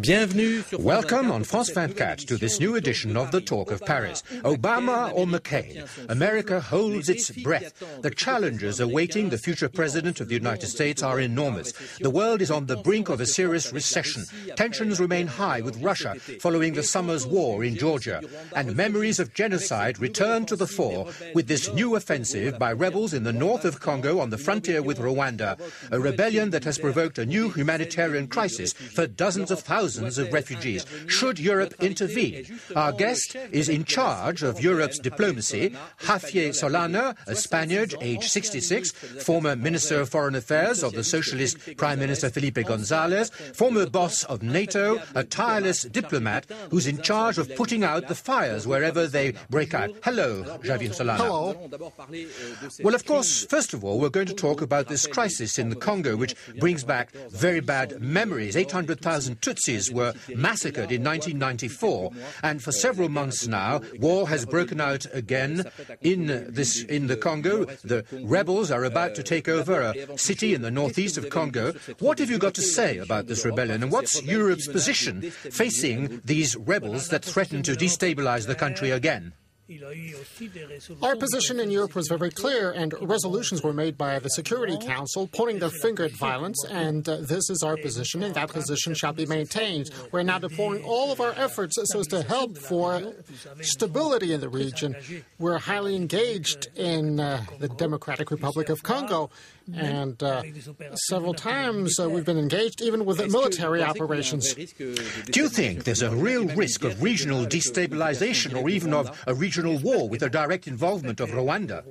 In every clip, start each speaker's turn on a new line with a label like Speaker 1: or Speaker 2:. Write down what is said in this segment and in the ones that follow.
Speaker 1: Welcome on France 24 to this new edition of the Talk of Paris. Obama or McCain? America holds its breath. The challenges awaiting the future president of the United States are enormous. The world is on the brink of a serious recession. Tensions remain high with Russia following the summer's war in Georgia. And memories of genocide return to the fore with this new offensive by rebels in the north of Congo on the frontier with Rwanda. A rebellion that has provoked a new humanitarian crisis for dozens of thousands of refugees. Should Europe intervene? Our guest is in charge of Europe's diplomacy, Javier Solana, a Spaniard, aged 66, former Minister of Foreign Affairs of the Socialist Prime Minister Felipe González, former boss of NATO, a tireless diplomat who's in charge of putting out the fires wherever they break out. Hello, Javier Solana.
Speaker 2: Hello.
Speaker 1: Well, of course, first of all, we're going to talk about this crisis in the Congo, which brings back very bad memories. 800,000 Tutsis were massacred in 1994, and for several months now, war has broken out again in the Congo. The rebels are about to take over a city in the northeast of Congo. What have you got to say about this rebellion, and what's Europe's position facing these rebels that threaten to destabilize the country again?
Speaker 2: Our position in Europe was very clear, and resolutions were made by the Security Council pointing their finger at violence, and this is our position, and that position shall be maintained. We're now deploying all of our efforts so as to help for stability in the region. We're highly engaged in the Democratic Republic of Congo, and several times we've been engaged even with military operations.
Speaker 1: Do you think there's a real risk of regional destabilization or even of a regional war with the direct involvement of Rwanda?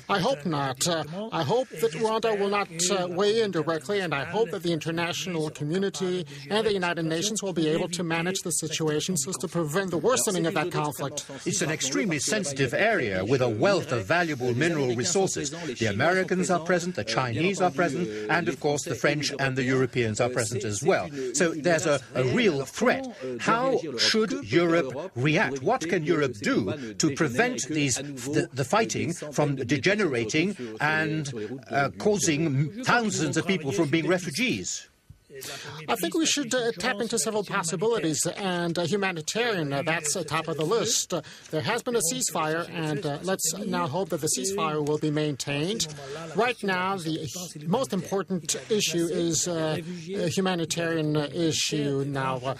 Speaker 2: I hope not. I hope that Rwanda will not weigh in directly, and I hope that the international community and the United Nations will be able to manage the situation so as to prevent the worsening of that conflict.
Speaker 1: It's an extremely sensitive area with a wealth of valuable mineral resources. The Americans are present, the Chinese are present, and of course the French and the Europeans are present as well. So there's a real threat. How should Europe react? What can Europe do to prevent the fighting from degenerating and causing thousands of people from being refugees?
Speaker 2: I think we should tap into several possibilities, and humanitarian, that's top of the list. There has been a ceasefire, and let's now hope that the ceasefire will be maintained. Right now, the most important issue is a humanitarian issue. Now,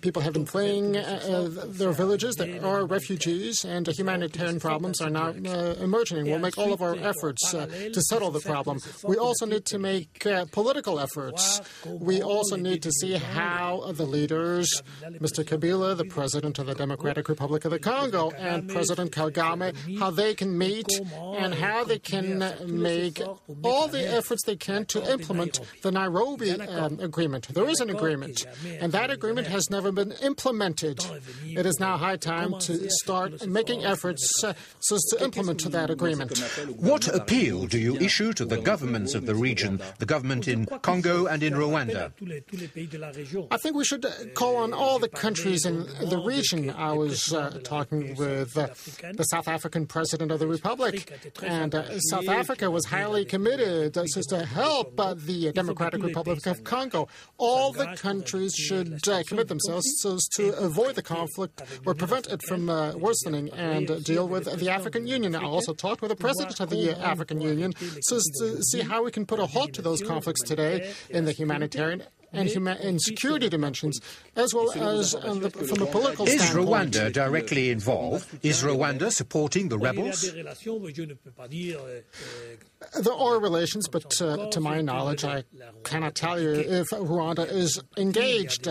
Speaker 2: people have been fleeing their villages. There are refugees, and humanitarian problems are now emerging. We'll make all of our efforts to settle the problem. We also need to make political efforts. We also need to see how the leaders, Mr. Kabila, the President of the Democratic Republic of the Congo, and President Kagame, how they can meet and how they can make all the efforts they can to implement the Nairobi agreement. There is an agreement, and that agreement has never been implemented. It is now high time to start making efforts so as to implement that agreement.
Speaker 1: What appeal do you issue to the governments of the region, the government in Congo and in Rwanda?
Speaker 2: I think we should call on all the countries in the region. I was talking with the South African President of the Republic, and South Africa was highly committed to help the Democratic Republic of Congo. All the countries should commit themselves so as to avoid the conflict or prevent it from worsening and deal with the African Union. I also talked with the President of the African Union so as to see how we can put a halt to those conflicts today in the humanitarian and security dimensions, as well as from a political standpoint.
Speaker 1: Is Rwanda directly involved? Is Rwanda supporting the rebels?
Speaker 2: There are relations, but to my knowledge, I cannot tell you if Rwanda is engaged.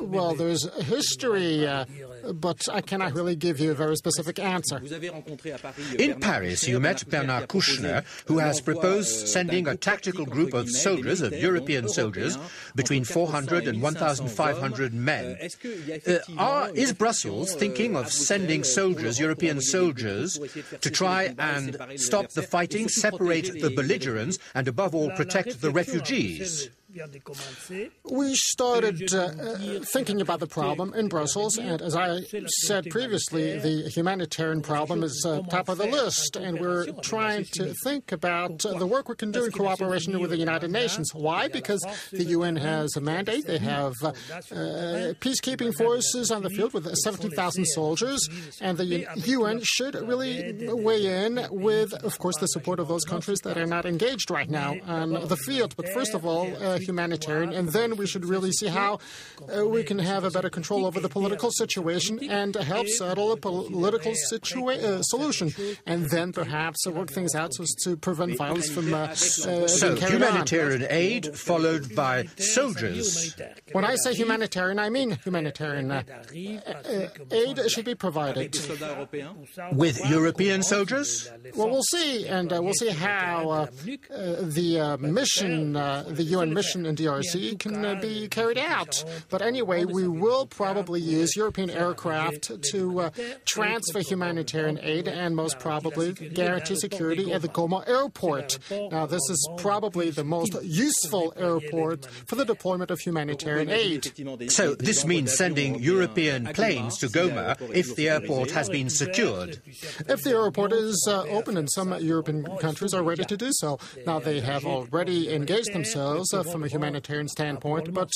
Speaker 2: Well, there's history, but I cannot really give you a very specific answer.
Speaker 1: In Paris, you met Bernard Kouchner, who has proposed sending a tactical group of soldiers, of European soldiers, between 400 and 1,500 men. Is Brussels thinking of sending soldiers, European soldiers, to try and stop the fighting, separate the belligerents, and above all, protect the refugees?
Speaker 2: We started thinking about the problem in Brussels, and as I said previously, the humanitarian problem is top of the list, and we're trying to think about the work we can do in cooperation with the United Nations. Why? Because the UN has a mandate. They have peacekeeping forces on the field with 17,000 soldiers, and the UN should really weigh in with, of course, the support of those countries that are not engaged right now on the field. But first of all, humanitarian, and then we should really see how we can have a better control over the political situation and help settle a political solution, and then perhaps work things out so as to prevent violence from
Speaker 1: so humanitarian aid followed by soldiers.
Speaker 2: When I say humanitarian, I mean humanitarian. Aid should be provided.
Speaker 1: With European soldiers?
Speaker 2: Well, we'll see, and we'll see how the mission, the UN mission in DRC can be carried out. But anyway, we will probably use European aircraft to transfer humanitarian aid and most probably guarantee security at the Goma airport. Now, this is probably the most useful airport for the deployment of humanitarian aid.
Speaker 1: So this means sending European planes to Goma if the airport has been secured.
Speaker 2: If the airport is open, and some European countries are ready to do so. Now, they have already engaged themselves from a humanitarian standpoint, but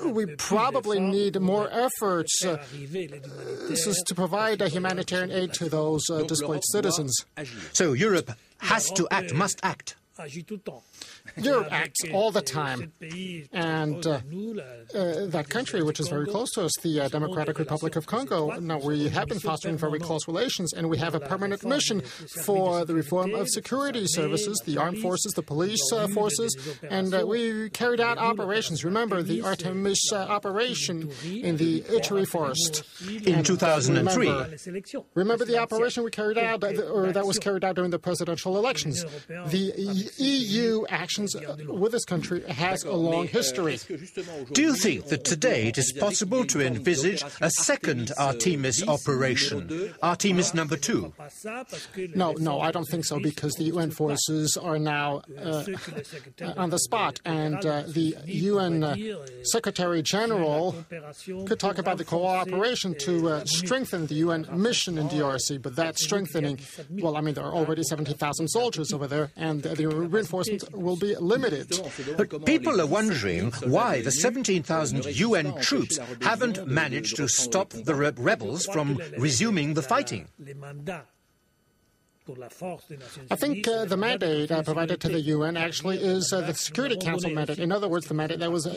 Speaker 2: we probably need more efforts to provide humanitarian aid to those displaced citizens.
Speaker 1: So Europe has to act, must act.
Speaker 2: Europe acts all the time, and that country, which is very close to us, the Democratic Republic of Congo, now we have been fostering very close relations, and we have a permanent mission for the reform of security services, the armed forces, the police forces, and we carried out operations. Remember the Artemis operation in the Ituri forest
Speaker 1: in 2003.
Speaker 2: Remember the operation we carried out, or that was carried out during the presidential elections. The EU actions with this country has a long history.
Speaker 1: Do you think that today it is possible to envisage a second Artemis operation, Artemis number 2?
Speaker 2: No, I don't think so, because the UN forces are now on the spot, and the UN Secretary General could talk about the cooperation to strengthen the UN mission in DRC, but that strengthening, well, I mean, there are already 70,000 soldiers over there, and the reinforcement will be limited.
Speaker 1: But people are wondering why the 17,000 UN troops haven't managed to stop the rebels from resuming the fighting.
Speaker 2: I think the mandate provided to the UN actually is the Security Council mandate. In other words, the mandate that was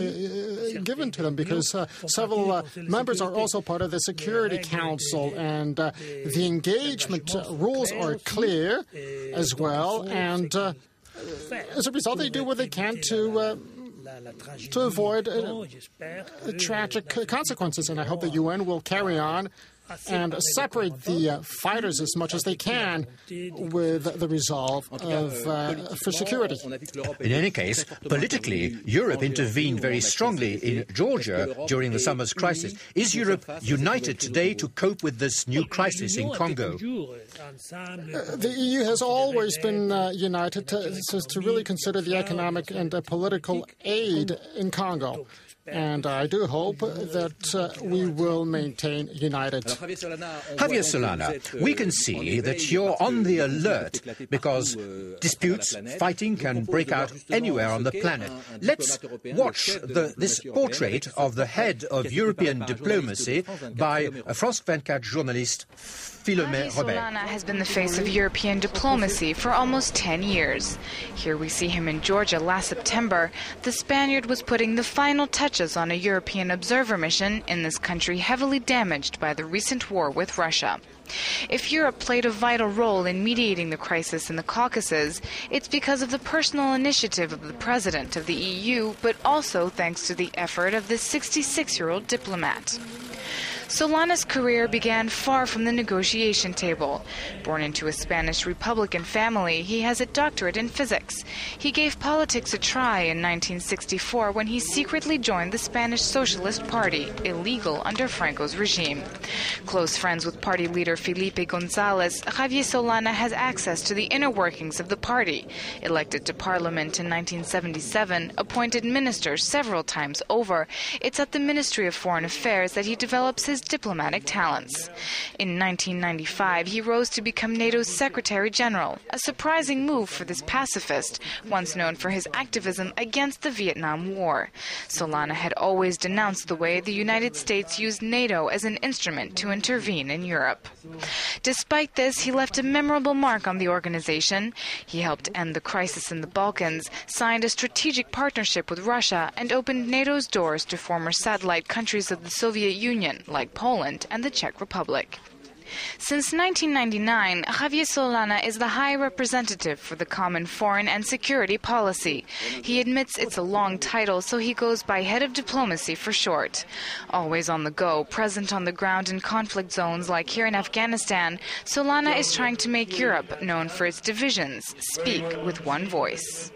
Speaker 2: given to them, because several members are also part of the Security Council, and the engagement rules are clear as well, and as a result, they do what they can to avoid tragic consequences, and I hope the UN will carry on and separate the fighters as much as they can with the resolve for security.
Speaker 1: In any case, politically, Europe intervened very strongly in Georgia during the summer's crisis. Is Europe united today to cope with this new crisis in Congo?
Speaker 2: The EU has always been united to really consider the economic and political aid in Congo. And I do hope that we will maintain united.
Speaker 1: Javier Solana, we can see that you're on the alert because disputes, fighting can break out anywhere on the planet. Let's watch this portrait of the head of European diplomacy by a France 24 journalist,
Speaker 3: Javier Solana has been the face of European diplomacy for almost 10 years. Here we see him in Georgia last September. The Spaniard was putting the final touches on a European observer mission in this country heavily damaged by the recent war with Russia. If Europe played a vital role in mediating the crisis in the Caucasus, it's because of the personal initiative of the president of the EU, but also thanks to the effort of this 66-year-old diplomat. Solana's career began far from the negotiation table. Born into a Spanish Republican family, he has a doctorate in physics. He gave politics a try in 1964 when he secretly joined the Spanish Socialist Party, illegal under Franco's regime. Close friends with party leader Felipe González, Javier Solana has access to the inner workings of the party. Elected to parliament in 1977, appointed minister several times over, it's at the Ministry of Foreign Affairs that he develops his diplomatic talents. In 1995, he rose to become NATO's Secretary General, a surprising move for this pacifist, once known for his activism against the Vietnam War. Solana had always denounced the way the United States used NATO as an instrument to intervene in Europe. Despite this, he left a memorable mark on the organization. He helped end the crisis in the Balkans, signed a strategic partnership with Russia, and opened NATO's doors to former satellite countries of the Soviet Union, like Poland and the Czech Republic. Since 1999, Javier Solana is the High Representative for the Common Foreign and Security Policy. He admits it's a long title, so he goes by Head of Diplomacy for short. Always on the go, present on the ground in conflict zones like here in Afghanistan, Solana is trying to make Europe, known for its divisions, speak with one voice.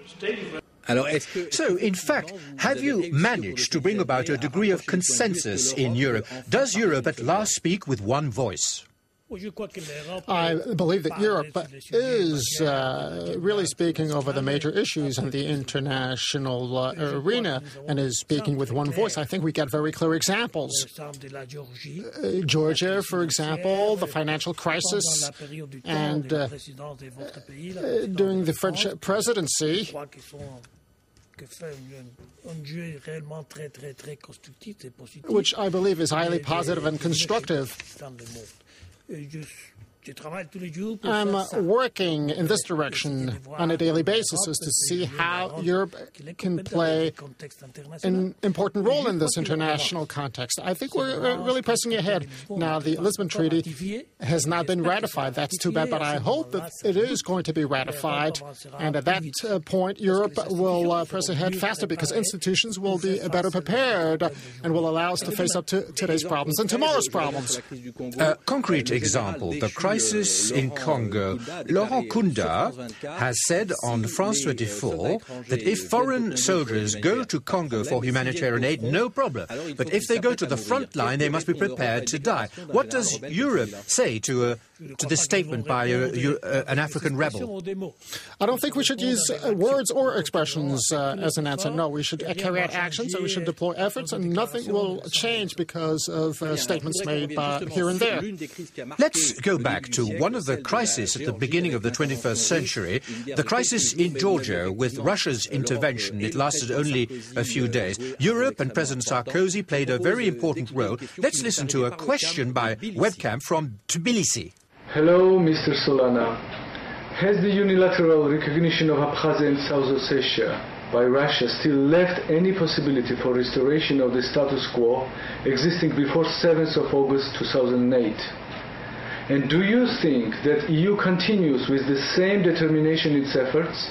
Speaker 1: So, in fact, have you managed to bring about a degree of consensus in Europe? Does Europe at last speak with one voice?
Speaker 2: I believe that Europe is really speaking over the major issues in the international arena and is speaking with one voice. I think we get very clear examples. Georgia, for example, the financial crisis, and during the French presidency, which I believe is highly positive and constructive. I'm working in this direction on a daily basis as to see how Europe can play an important role in this international context. I think we're really pressing ahead. Now, the Lisbon Treaty has not been ratified. That's too bad, but I hope that it is going to be ratified. And at that point, Europe will press ahead faster because institutions will be better prepared and will allow us to face up to today's problems and tomorrow's problems.
Speaker 1: A concrete example, the crisis in Congo. Laurent Kunda has said on France 24 that if foreign soldiers go to Congo for humanitarian aid, no problem. But if they go to the front line, they must be prepared to die. What does Europe say to this statement by an African rebel?
Speaker 2: I don't think we should use words or expressions as an answer. No, we should carry out actions and we should deploy efforts, and nothing will change because of statements made here and there.
Speaker 1: Let's go back to one of the crises at the beginning of the 21st century, the crisis in Georgia with Russia's intervention. It lasted only a few days. Europe and President Sarkozy played a very important role. Let's listen to a question by webcam from Tbilisi.
Speaker 4: Hello, Mr. Solana. Has the unilateral recognition of Abkhazia and South Ossetia by Russia still left any possibility for restoration of the status quo existing before 7th of August 2008? And do you think that EU continues with the same determination in its efforts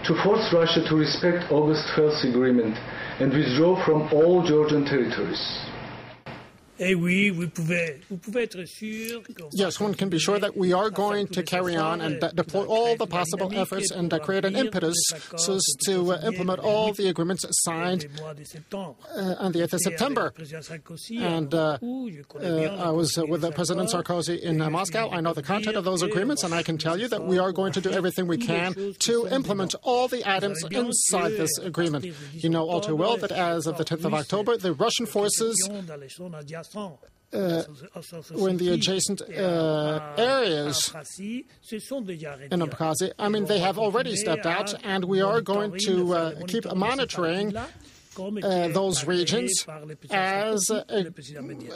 Speaker 4: to force Russia to respect August 12th agreement and withdraw from all Georgian territories?
Speaker 2: Yes, one can be sure that we are going to carry on and deploy all the possible efforts and create an impetus so as to implement all the agreements signed on the 8th of September. And I was with President Sarkozy in Moscow. I know the content of those agreements, and I can tell you that we are going to do everything we can to implement all the items inside this agreement. You know all too well that as of the 10th of October, the Russian forces were in the adjacent areas in Abkhazia. I mean, they have already stepped out, and we are going to keep monitoring those regions as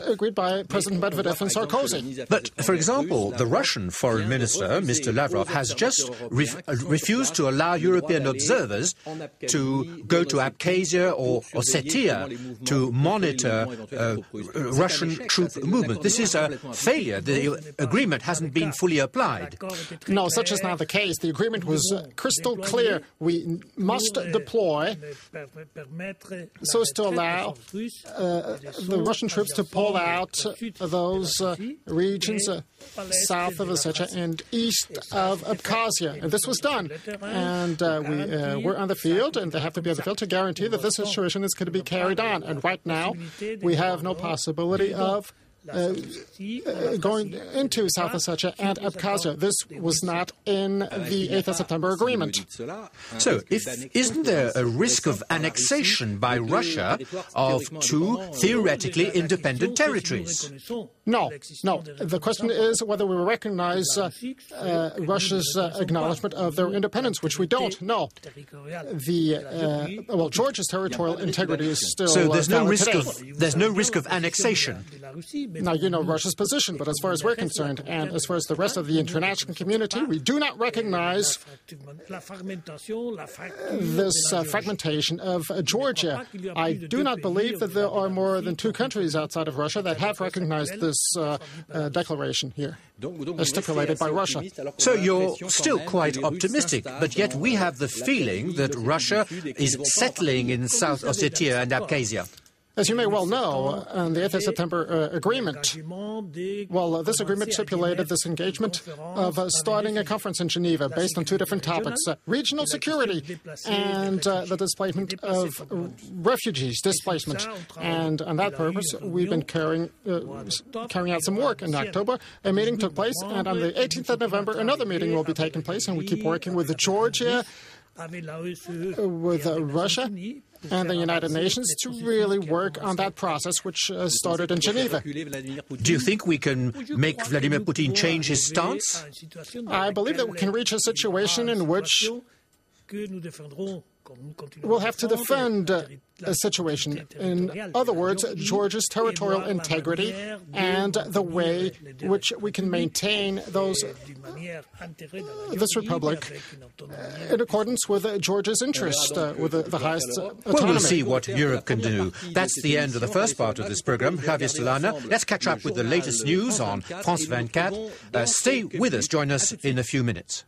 Speaker 2: agreed by President Medvedev and Sarkozy.
Speaker 1: But, for example, the Russian foreign minister, Mr. Lavrov, has just refused to allow European observers to go to Abkhazia or Ossetia to monitor Russian troop movement. This is a failure. The agreement hasn't been fully applied.
Speaker 2: No, such is not the case. The agreement was crystal clear. We must deploy so as to allow the Russian troops to pull out those regions south of Ossetia and east of Abkhazia. And this was done. And we were on the field, and they have to be on the field to guarantee that this situation is going to be carried on. And right now, we have no possibility of going into South Ossetia and Abkhazia. This was not in the 8th of September agreement.
Speaker 1: So, isn't there a risk of annexation by Russia of two theoretically independent territories?
Speaker 2: No. The question is whether we recognize Russia's acknowledgement of their independence, which we don't. No. Georgia's territorial integrity is still
Speaker 1: so there's no risk of annexation.
Speaker 2: Now, you know Russia's position, but as far as we're concerned, and as far as the rest of the international community, we do not recognize this fragmentation of Georgia. I do not believe that there are more than two countries outside of Russia that have recognized this declaration here, as stipulated by Russia.
Speaker 1: So you're still quite optimistic, but yet we have the feeling that Russia is settling in South Ossetia and Abkhazia.
Speaker 2: As you may well know, in the 8th of September agreement, this agreement stipulated this engagement of starting a conference in Geneva based on two different topics, regional security and the displacement of refugees, displacement. And on that purpose, we've been carrying out some work. In October, a meeting took place, and on the 18th of November, another meeting will be taking place, and we keep working with Georgia, with Russia, and the United Nations to really work on that process, which started in Geneva.
Speaker 1: Do you think we can make Vladimir Putin change his stance?
Speaker 2: I believe that we can reach a situation in which we'll have to defend a situation. In other words, Georgia's territorial integrity and the way which we can maintain this republic in accordance with Georgia's interest, with the highest autonomy.
Speaker 1: Well, we'll see what Europe can do. That's the end of the first part of this program. Javier Solana, let's catch up with the latest news on France 24. Stay with us. Join us in a few minutes.